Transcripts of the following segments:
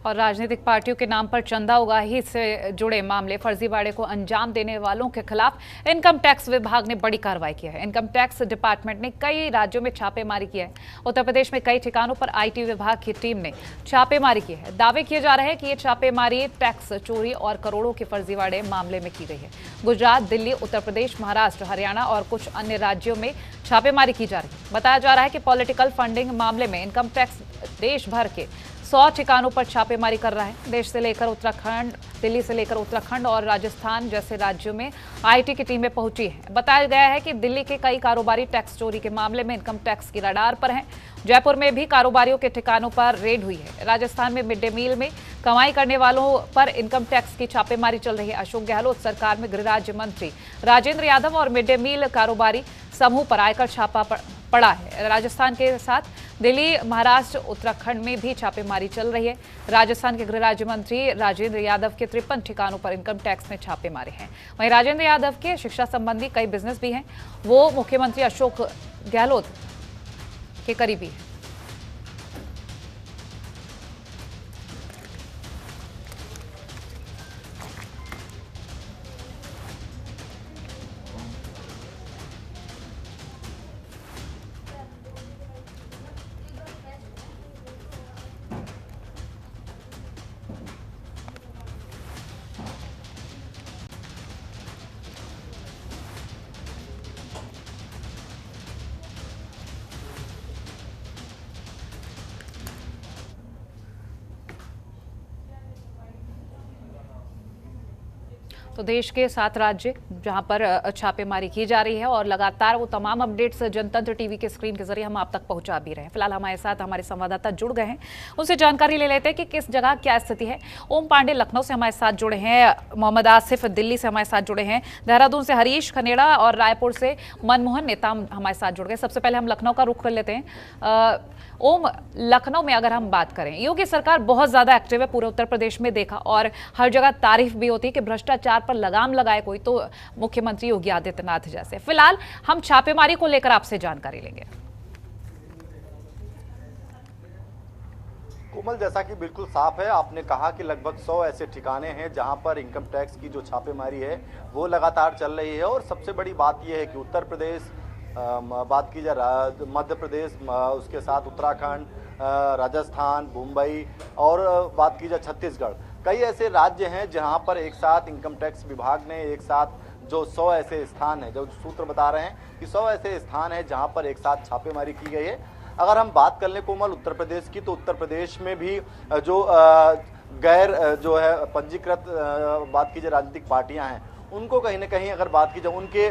और राजनीतिक पार्टियों के नाम पर चंदा उगाही से जुड़े मामले, फर्जीवाड़े को अंजाम देने वालों के खिलाफ इनकम टैक्स विभाग ने बड़ी कार्रवाई की है। इनकम टैक्स डिपार्टमेंट ने कई राज्यों में छापेमारी की है। उत्तर प्रदेश में कई ठिकानों पर आईटी विभाग की टीम ने छापेमारी की है। दावे किए जा रहे हैं कि ये छापेमारी टैक्स चोरी और करोड़ों के फर्जीवाड़े मामले में की गई है। गुजरात, दिल्ली, उत्तर प्रदेश, महाराष्ट्र, हरियाणा और कुछ अन्य राज्यों में छापेमारी की जा रही है। बताया जा रहा है कि पॉलिटिकल फंडिंग मामले में इनकम टैक्स देश भर के 100 ठिकानों पर छापेमारी कर रहा है। देश से लेकर उत्तराखंड, दिल्ली से लेकर उत्तराखंड और राजस्थान जैसे राज्यों में आईटी की टीमें पहुंची हैं। बताया गया है कि दिल्ली के कई कारोबारी टैक्स चोरी के मामले में इनकम टैक्स की रडार पर हैं। जयपुर में भी कारोबारियों के ठिकानों पर रेड हुई है। राजस्थान में मिड डे मील में कमाई करने वालों पर इनकम टैक्स की छापेमारी चल रही है। अशोक गहलोत सरकार में गृह राज्य मंत्री राजेंद्र यादव और मिड डे मील कारोबारी समूह पर आयकर छापा पड़ा है। राजस्थान के साथ दिल्ली, महाराष्ट्र, उत्तराखंड में भी छापेमारी चल रही है। राजस्थान के गृह राज्य मंत्री राजेंद्र यादव के 53 ठिकानों पर इनकम टैक्स ने छापे मारे हैं। वहीं राजेंद्र यादव के शिक्षा संबंधी कई बिजनेस भी हैं। वो मुख्यमंत्री अशोक गहलोत के करीबी हैं। तो देश के 7 राज्य जहां पर छापेमारी की जा रही है और लगातार वो तमाम अपडेट्स जनतंत्र टीवी के स्क्रीन के जरिए हम आप तक पहुंचा भी रहे हैं। फिलहाल हमारे साथ हमारे संवाददाता जुड़ गए हैं, उनसे जानकारी ले लेते हैं कि किस जगह क्या स्थिति है। ओम पांडे लखनऊ से हमारे साथ जुड़े हैं, मोहम्मद आसिफ दिल्ली से हमारे साथ जुड़े हैं, देहरादून से हरीश खनेड़ा और रायपुर से मनमोहन नेताम हमारे साथ जुड़ गए। सबसे पहले हम लखनऊ का रुख कर लेते हैं। ओम, लखनऊ में अगर हम बात करें, योगी सरकार बहुत ज्यादा एक्टिव है, पूरे उत्तर प्रदेश में देखा और हर जगह तारीफ भी होती है कि भ्रष्टाचार पर लगाम लगाए कोई तो मुख्यमंत्री योगी आदित्यनाथ जैसे। फिलहाल हम छापेमारी को लेकर आपसे जानकारी लेंगे। कोमल, जैसा कि बिल्कुल साफ है, आपने कहा कि लगभग 100 ऐसे ठिकाने हैं जहां पर इनकम टैक्स की जो छापेमारी है वो लगातार चल रही है। और सबसे बड़ी बात यह है कि उत्तर प्रदेश, बात की जाए मध्य प्रदेश, उसके साथ उत्तराखंड, राजस्थान, मुंबई और बात की जाए छत्तीसगढ़, कई ऐसे राज्य हैं जहां पर एक साथ इनकम टैक्स विभाग ने एक साथ जो 100 ऐसे स्थान हैं, जो सूत्र बता रहे हैं कि 100 ऐसे स्थान हैं जहां पर एक साथ छापेमारी की गई है। अगर हम बात कर लें कोमल उत्तर प्रदेश की, तो उत्तर प्रदेश में भी जो गैर जो है पंजीकृत बात की जाए राजनीतिक पार्टियां हैं, उनको कहीं ना कहीं अगर बात की जाए उनके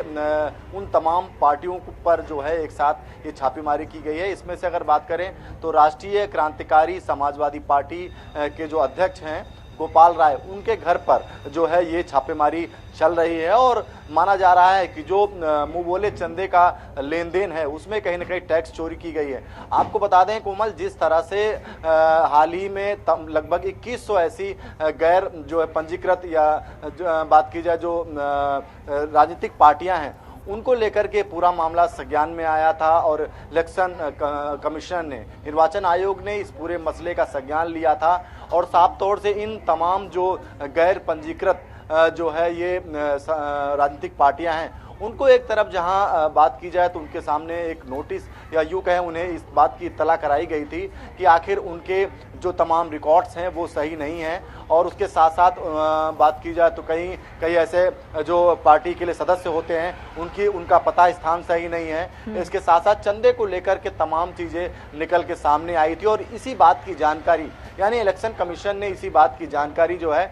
उन तमाम पार्टियों पर जो है एक साथ ये छापेमारी की गई है। इसमें से अगर बात करें तो राष्ट्रीय क्रांतिकारी समाजवादी पार्टी के जो अध्यक्ष हैं गोपाल राय, उनके घर पर जो है ये छापेमारी चल रही है। और माना जा रहा है कि जो मुंह बोले चंदे का लेन देन है उसमें कहीं ना कहीं टैक्स चोरी की गई है। आपको बता दें कोमल, जिस तरह से हाल ही में लगभग 2100 ऐसी गैर जो है पंजीकृत या बात की जाए जो राजनीतिक पार्टियां हैं उनको लेकर के पूरा मामला संज्ञान में आया था और इलेक्शन कमीशन ने, निर्वाचन आयोग ने इस पूरे मसले का संज्ञान लिया था। और साफ तौर से इन तमाम जो गैर पंजीकृत जो है ये राजनीतिक पार्टियां हैं उनको एक तरफ जहां बात की जाए तो उनके सामने एक नोटिस या यूँ कहें उन्हें इस बात की इत्तला कराई गई थी कि आखिर उनके जो तमाम रिकॉर्ड्स हैं वो सही नहीं हैं। और उसके साथ साथ बात की जाए तो कई ऐसे जो पार्टी के लिए सदस्य होते हैं उनका पता स्थान सही नहीं है। इसके साथ साथ चंदे को लेकर के तमाम चीज़ें निकल के सामने आई थी और इसी बात की जानकारी यानी इलेक्शन कमीशन ने इसी बात की जानकारी जो है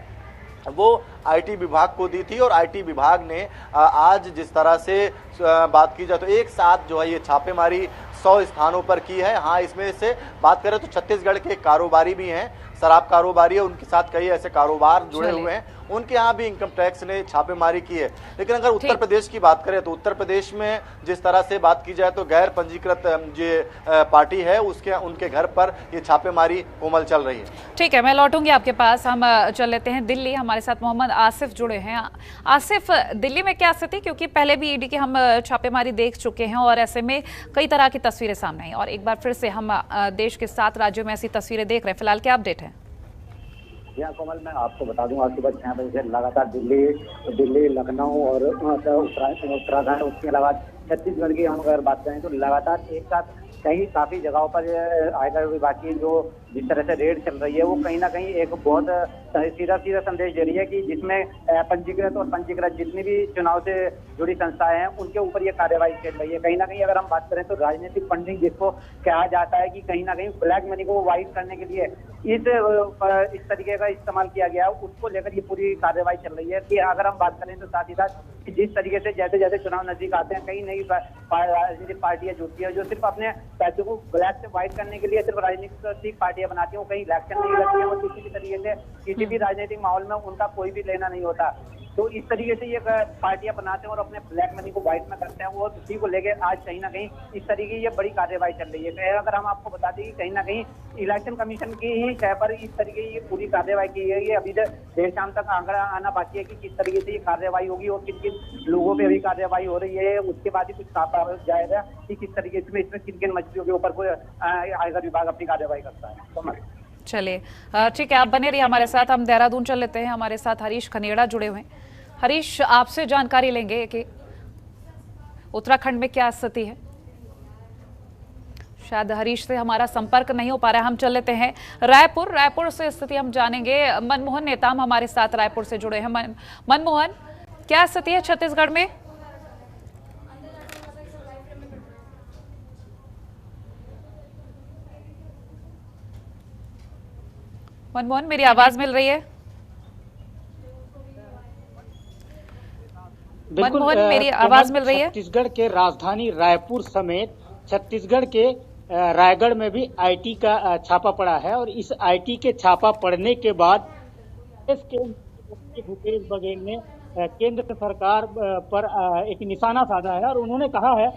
वो आईटी विभाग को दी थी। और आईटी विभाग ने आज जिस तरह से बात की जाए तो एक साथ जो है ये छापेमारी 100 स्थानों पर की है। हाँ, इसमें से बात करें तो छत्तीसगढ़ के कारोबारी भी हैं, शराब कारोबारी है, उनके साथ कई ऐसे कारोबार जुड़े हुए हैं, उनके यहाँ भी इनकम टैक्स ने छापेमारी की है। लेकिन अगर उत्तर प्रदेश की बात करें तो उत्तर प्रदेश में जिस तरह से बात की जाए तो गैर पंजीकृत जो पार्टी है उनके घर पर ये छापेमारी कोमल चल रही है। ठीक है, मैं लौटूंगी आपके पास। हम चल लेते हैं दिल्ली, हमारे साथ मोहम्मद आसिफ जुड़े हैं। आसिफ, दिल्ली में क्या स्थिति, क्योंकि पहले भी ईडी की हम छापेमारी देख चुके हैं और ऐसे में कई तरह की तस्वीरें सामने आई और एक बार फिर से हम देश के 7 राज्यों में ऐसी तस्वीरें देख रहे हैं। फिलहाल क्या अपडेट है? जी हाँ कोमल, मैं आपको बता दूं, आज सुबह 6 बजे से लगातार दिल्ली, लखनऊ और उत्तराखंड, उसके अलावा छत्तीसगढ़ की हम अगर बात करें तो लगातार एक साथ कहीं काफी जगहों पर आयकर विभाग की जो जिस तरह से रेड चल रही है, वो कहीं ना कहीं एक बहुत सीधा संदेश दे रही है कि जिसमें पंजीकृत और पंजीकृत जितनी भी चुनाव से जुड़ी संस्थाएं हैं उनके ऊपर ये कार्यवाही चल रही है। कहीं ना कहीं अगर हम बात करें तो राजनीतिक फंडिंग जिसको कहा जाता है कि कहीं ना कहीं ब्लैक मनी को वाइट करने के लिए इस तरीके का इस्तेमाल किया गया है, उसको लेकर ये पूरी कार्यवाही चल रही है। कि अगर हम बात करें तो साथ ही साथ कि जिस तरीके से जैसे जैसे चुनाव नजदीक आते हैं, कई नई राजनीतिक पार्टियां जुटती है जो सिर्फ अपने पैसों को ब्लैक से व्हाइट करने के लिए सिर्फ राजनीतिक पार्टियां बनाती हैं, कहीं इलेक्शन नहीं लड़ती है, वो किसी भी तरीके से किसी भी राजनीतिक माहौल में उनका कोई भी लेना नहीं होता। तो इस तरीके से ये पार्टियां बनाते हैं और अपने ब्लैक मनी को व्हाइट में करते हैं, वो उसी को लेके आज कहीं ना कहीं इस तरीके की ये बड़ी कार्यवाही चल रही है। अगर हम आपको बता दें कि कहीं ना कहीं इलेक्शन कमीशन की ही तय पर इस तरीके की पूरी कार्यवाही की गई है। अभी देर शाम तक आंकड़ा आना बाकी है कि किस तरीके से ये कार्यवाही होगी और किन किन लोगों पे अभी कार्यवाही हो रही है। उसके बाद ही कुछ साफ आ जाएगा कि किस तरीके से इसमें किन किन मछलियों के ऊपर कोई आयकर विभाग अपनी कार्यवाही करता है। चलिए ठीक है, आप बने रहिए हमारे साथ। हम देहरादून चल लेते हैं, हमारे साथ हरीश खनेड़ा जुड़े हुए हैं। हरीश, आपसे जानकारी लेंगे कि उत्तराखंड में क्या स्थिति है। शायद हरीश से हमारा संपर्क नहीं हो पा रहा है। हम चल लेते हैं रायपुर से स्थिति हम जानेंगे। मनमोहन नेताम हमारे साथ रायपुर से जुड़े हैं। मनमोहन, क्या स्थिति है छत्तीसगढ़ में? मनमोहन, मेरी आवाज मिल रही है? मनमोहन, मेरी आवाज मिल रही है? छत्तीसगढ़ के राजधानी रायपुर समेत छत्तीसगढ़ के रायगढ़ में भी आईटी का छापा पड़ा है और इस आईटी के छापा पड़ने के बाद भूपेश बघेल ने केंद्र सरकार पर एक निशाना साधा है और उन्होंने कहा है,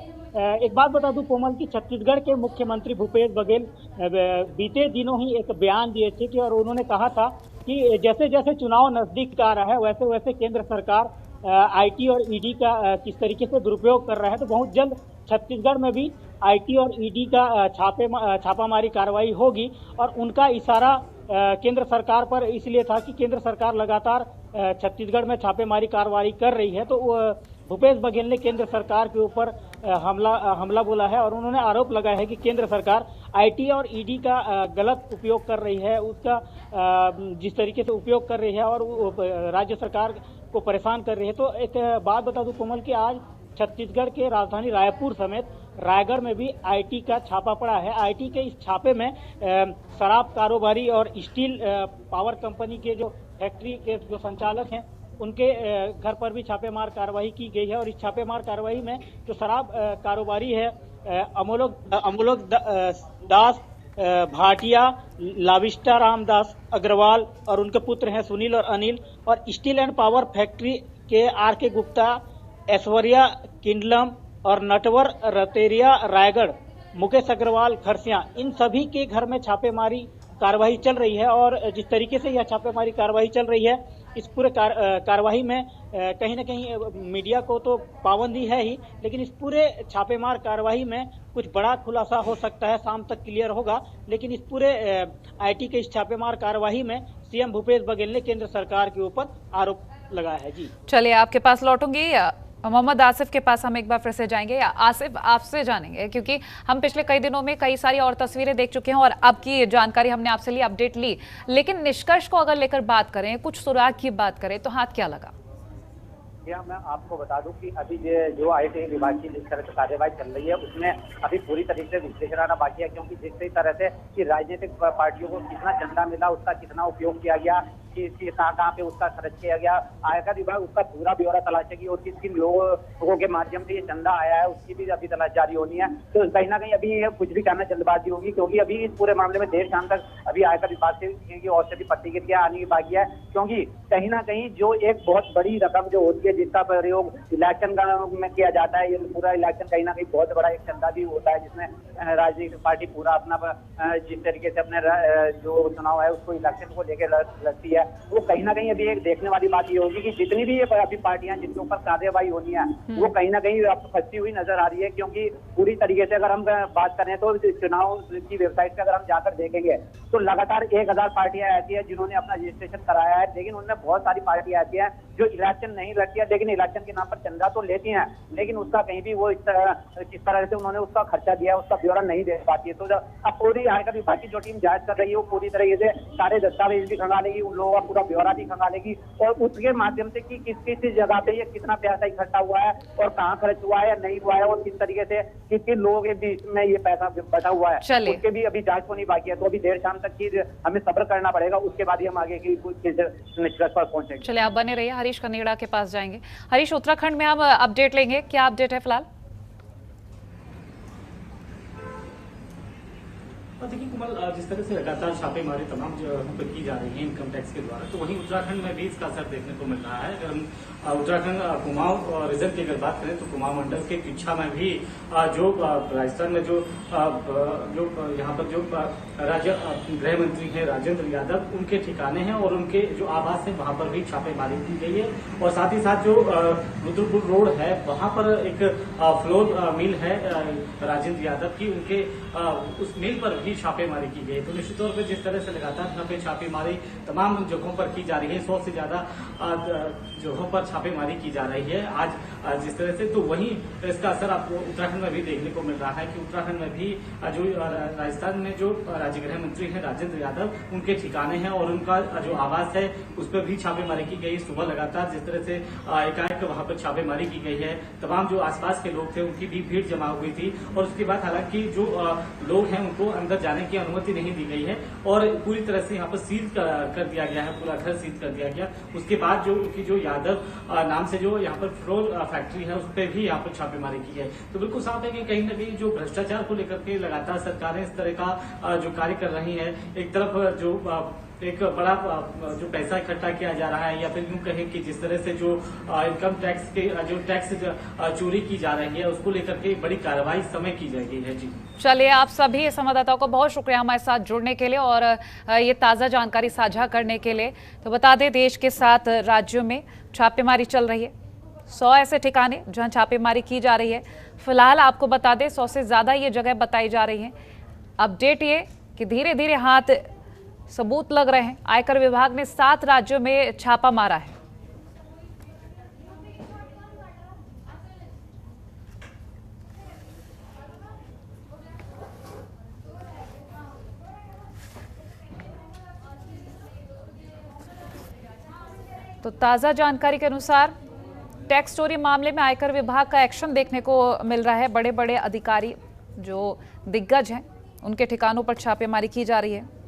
एक बात बता दूं कोमल की छत्तीसगढ़ के मुख्यमंत्री भूपेश बघेल बीते दिनों ही एक बयान दिए थे कि और उन्होंने कहा था कि जैसे जैसे चुनाव नजदीक आ रहा है वैसे वैसे केंद्र सरकार आईटी और ईडी का किस तरीके से दुरुपयोग कर रहा है, तो बहुत जल्द छत्तीसगढ़ में भी आईटी और ईडी का छापामारी कार्रवाई होगी। और उनका इशारा केंद्र सरकार पर इसलिए था कि केंद्र सरकार लगातार छत्तीसगढ़ में छापेमारी कार्रवाई कर रही है, तो भूपेश बघेल ने केंद्र सरकार के ऊपर हमला बोला है और उन्होंने आरोप लगाया है कि केंद्र सरकार आईटी और ईडी का गलत उपयोग कर रही है, उसका जिस तरीके से उपयोग कर रही है और राज्य सरकार को परेशान कर रही है। तो एक बात बता दूं कोमल कि आज छत्तीसगढ़ के राजधानी रायपुर समेत रायगढ़ में भी आईटी का छापा पड़ा है। आईटी के इस छापे में शराब कारोबारी और स्टील पावर कंपनी के जो फैक्ट्री के जो संचालक हैं उनके घर पर भी छापेमार कार्रवाई की गई है और इस छापेमार कार्रवाई में जो शराब कारोबारी है अमोलोक दास भाटिया, लाविस्टा रामदास अग्रवाल और उनके पुत्र हैं सुनील और अनिल, और स्टील एंड पावर फैक्ट्री के आर के गुप्ता, ऐश्वर्या किंडलम और नटवर रतेरिया रायगढ़, मुकेश अग्रवाल खरसिया, इन सभी के घर में छापेमारी कार्रवाई चल रही है। और जिस तरीके से यह छापेमारी कार्रवाई चल रही है, इस पूरे कार्रवाई में कहीं न कहीं मीडिया को तो पाबंदी है ही, लेकिन इस पूरे छापेमार कार्रवाई में कुछ बड़ा खुलासा हो सकता है, शाम तक क्लियर होगा। लेकिन इस पूरे आईटी के इस छापेमार कार्रवाई में सीएम भूपेश बघेल ने केंद्र सरकार के ऊपर आरोप लगाया है। जी चलिए, आपके पास लौटूंगी। मोहम्मद आसिफ के पास हम एक बार फिर से जाएंगे। आसिफ, आपसे जानेंगे क्योंकि हम पिछले कई दिनों में कई सारी और तस्वीरें देख चुके हैं और अब की जानकारी हमने आपसे ली, अपडेट ली, लेकिन निष्कर्ष को अगर लेकर बात करें, कुछ सुराग की बात करें तो हाथ क्या लगा? मैं आपको बता दूं कि अभी जो आईटी विभाग की जिस तरह से कार्यवाही चल रही है उसमें अभी पूरी तरीके से विश्लेषण आना बाकी है, क्योंकि जिस तरह से कि राजनीतिक पार्टियों को कितना चंदा मिला, उसका कितना उपयोग किया गया, कि कहाँ पे उसका खर्च किया गया, आयकर विभाग उसका पूरा ब्यौरा तलाशेगी और किन किन लोगों के माध्यम से ये चंदा आया है उसकी भी अभी तलाश जारी होनी है। तो कहीं ना कहीं अभी कुछ भी कहना जल्दबाजी होगी, क्योंकि अभी इस पूरे मामले में देर शाम तक अभी आयकर विभाग से और से भी प्रतिक्रिया आने की बाकी है, क्योंकि कहीं ना कहीं जो एक बहुत बड़ी रकम जो होती है जिसका प्रयोग इलेक्शन में किया जाता है, ये पूरा इलेक्शन कहीं ना कहीं बहुत बड़ा एक चंदा भी होता है जिसमें राजनीतिक पार्टी पूरा अपना जिस तरीके से अपने जो चुनाव है उसको इलेक्शन को लेकर लड़ती है, वो कहीं ना कहीं अभी एक देखने वाली बात ये होगी कि जितनी भी ये अभी पार्टियां जिनके ऊपर कार्रवाई होनी है वो कहीं ना कहीं फंसी हुई नजर आ रही है, क्योंकि पूरी तरीके से अगर हम बात करें तो चुनाव की वेबसाइट पे अगर हम जाकर देखेंगे तो लगातार 1000 पार्टियां ऐसी है जिन्होंने अपना रजिस्ट्रेशन कराया है, लेकिन उनमें बहुत सारी पार्टियां ऐसी हैं जो इलेक्शन नहीं लड़ती है, लेकिन इलेक्शन के नाम पर चंदा तो लेती हैं, लेकिन उसका कहीं भी वो किस तरह से उन्होंने उसका खर्चा दिया है उसका ब्यौरा नहीं दे पाती है। तो अब पूरी आयकर विभाग की जो टीम जांच कर रही है वो पूरी तरीके से सारे दस्तावेज भी खंगालेगी, उन लोगों का पूरा ब्यौरा भी खंगालेगी और उसके माध्यम से कि किस किस जगह पे ये कितना पैसा इकट्ठा हुआ है और कहाँ खर्च हुआ है या नहीं हुआ है और किस तरीके से किस किन लोगों के बीच में ये पैसा बचा हुआ है, उसके भी अभी जांच होनी बाकी है। तो अभी देर शाम तक की हमें सब्र करना पड़ेगा, उसके बाद ही हम आगे की निष्कर्ष पर पहुंचेंगे। चलिए, आप बने रहिए, हरीश कनेड़ा के पास जाएंगे। हरीश, उत्तराखंड में आप अपडेट लेंगे, क्या अपडेट है फिलहाल? देखिए कुमल, जिस तरह से लगातार छापेमारी तमाम जगहों पर की जा रही है इनकम टैक्स के द्वारा, तो वहीं उत्तराखंड में भी इसका असर देखने को मिल रहा है। अगर हम उत्तराखंड कुमाऊं रीजन की अगर बात करें तो कुमाऊं मंडल के किच्छा में भी जो राजस्थान में जो यहाँ पर जो राज्य गृह मंत्री हैं राजेंद्र यादव, उनके ठिकाने हैं और उनके जो आवास है वहां पर भी छापेमारी की गई है। और साथ ही साथ जो रुद्रपुर रोड है वहां पर एक फ्लोर मिल है राजेंद्र यादव की, उनके उस मिल पर भी छापेमारी की गई। तो निश्चित तौर पर जिस तरह से लगातार यहाँ पे छापेमारी तमाम जगहों पर की जा रही है, 100 से ज्यादा जगहों पर छापेमारी की जा रही है आज जिस तरह से, तो वहीं इसका असर आपको उत्तराखंड में भी देखने को मिल रहा है कि उत्तराखंड में भी जो राजस्थान में जो राज्य गृह मंत्री हैं राजेंद्र यादव, उनके ठिकाने हैं और उनका जो आवास है उस पर भी छापेमारी की गई। सुबह लगातार जिस तरह से एकाएक वहां पर छापेमारी की गई है, तमाम जो आसपास के लोग थे उनकी भी भीड़ जमा हुई थी और उसके बाद हालांकि जो लोग हैं उनको अंदर जाने की अनुमति नहीं दी गई है और पूरी तरह से यहाँ पर सील कर दिया गया है, पूरा घर सील कर दिया गया। उसके बाद जो उनकी जो यादव नाम से जो यहाँ पर फ्लोर फैक्ट्री है उस पर भी यहाँ पर छापेमारी की है। तो बिल्कुल साफ है कि कहीं न कहीं जो भ्रष्टाचार को लेकर के लगातार सरकारें इस तरह का जो कार्य कर रही है, एक तरफ जो एक बड़ा जो पैसा इकट्ठा किया जा रहा है या फिर यूं कहें कि जिस तरह से जो इनकम टैक्स के जो टैक्स चोरी की जा रही है उसको लेकर के बड़ी कार्रवाई समय की जाएगी है। जी चलिए, आप सभी संवाददाताओं को बहुत शुक्रिया हमारे साथ जुड़ने के लिए और ये ताज़ा जानकारी साझा करने के लिए। तो बता दें, देश के 7 राज्यों में छापेमारी चल रही है, 100 ऐसे ठिकाने जहां छापेमारी की जा रही है। फिलहाल आपको बता दें 100 से ज़्यादा ये जगह बताई जा रही हैं। अपडेट ये कि धीरे धीरे हाथ सबूत लग रहे हैं। आयकर विभाग ने 7 राज्यों में छापा मारा है। तो ताज़ा जानकारी के अनुसार टैक्स चोरी मामले में आयकर विभाग का एक्शन देखने को मिल रहा है। बड़े बड़े अधिकारी जो दिग्गज हैं उनके ठिकानों पर छापेमारी की जा रही है।